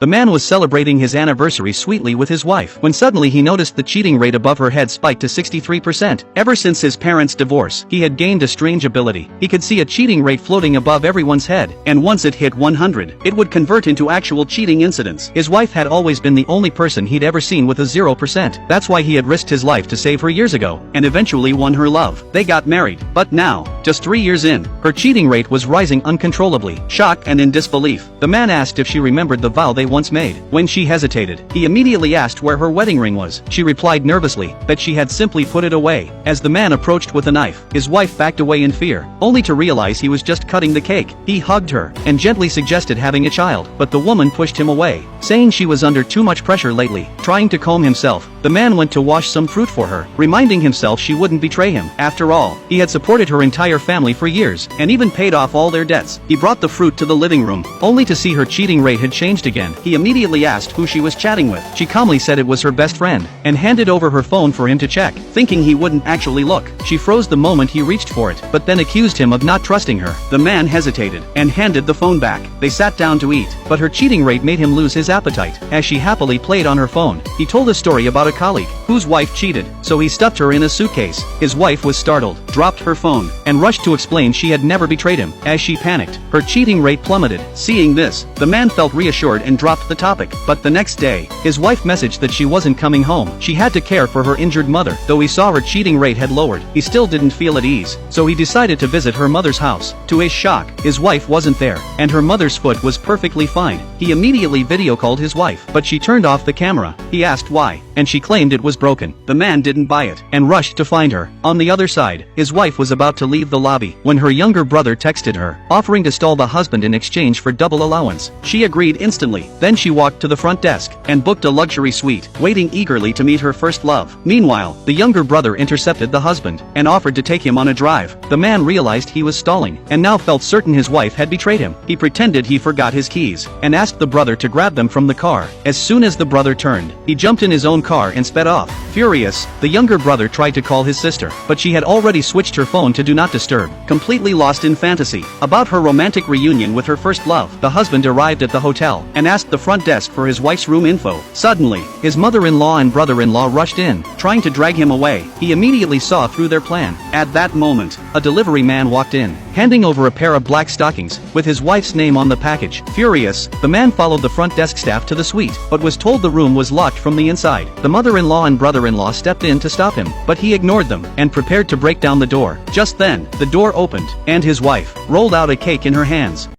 The man was celebrating his anniversary sweetly with his wife when suddenly he noticed the cheating rate above her head spiked to 63%. Ever since his parents' divorce, he had gained a strange ability. He could see a cheating rate floating above everyone's head, and once it hit 100, it would convert into actual cheating incidents. His wife had always been the only person he'd ever seen with a 0%. That's why he had risked his life to save her years ago, and eventually won her love. They got married, but now, just 3 years in, her cheating rate was rising uncontrollably. Shocked and in disbelief, the man asked if she remembered the vow they once made. When she hesitated, he immediately asked where her wedding ring was. She replied nervously that she had simply put it away. As the man approached with a knife, his wife backed away in fear, only to realize he was just cutting the cake. He hugged her and gently suggested having a child, but the woman pushed him away, saying she was under too much pressure lately. Trying to calm himself, the man went to wash some fruit for her, reminding himself she wouldn't betray him. After all, he had supported her entire family for years, and even paid off all their debts. He brought the fruit to the living room, only to see her cheating rate had changed again. He immediately asked who she was chatting with. She calmly said it was her best friend, and handed over her phone for him to check, thinking he wouldn't actually look. She froze the moment he reached for it, but then accused him of not trusting her. The man hesitated, and handed the phone back. They sat down to eat, but her cheating rate made him lose his appetite. As she happily played on her phone, he told a story about a colleague, whose wife cheated, so he stuffed her in a suitcase. His wife was startled, dropped her phone, and rushed to explain she had never betrayed him. As she panicked, her cheating rate plummeted. Seeing this, the man felt reassured and dropped the topic. But the next day, his wife messaged that she wasn't coming home. She had to care for her injured mother. Though he saw her cheating rate had lowered, he still didn't feel at ease, so he decided to visit her mother's house. To his shock, his wife wasn't there, and her mother's foot was perfectly fine. He immediately video called his wife, but she turned off the camera. He asked why, and she claimed it was broken. The man didn't buy it, and rushed to find her. On the other side, his wife was about to leave the lobby, when her younger brother texted her, offering to stall the husband in exchange for double allowance. She agreed instantly. Then she walked to the front desk, and booked a luxury suite, waiting eagerly to meet her first love. Meanwhile, the younger brother intercepted the husband, and offered to take him on a drive. The man realized he was stalling, and now felt certain his wife had betrayed him. He pretended he forgot his keys, and asked the brother to grab them from the car. As soon as the brother turned, he jumped in his own car and sped off. Furious, the younger brother tried to call his sister, but she had already switched her phone to do not disturb. Completely lost in fantasy about her romantic reunion with her first love, the husband arrived at the hotel, and asked the front desk for his wife's room info. Suddenly, his mother-in-law and brother-in-law rushed in, trying to drag him away. He immediately saw through their plan. At that moment, a delivery man walked in, handing over a pair of black stockings, with his wife's name on the package. Furious, the man followed the front desk staff to the suite, but was told the room was locked from the inside. The mother-in-law and brother-in-law stepped in to stop him, but he ignored them, and prepared to break down the door. Just then, the door opened, and his wife rolled out a cake in her hands.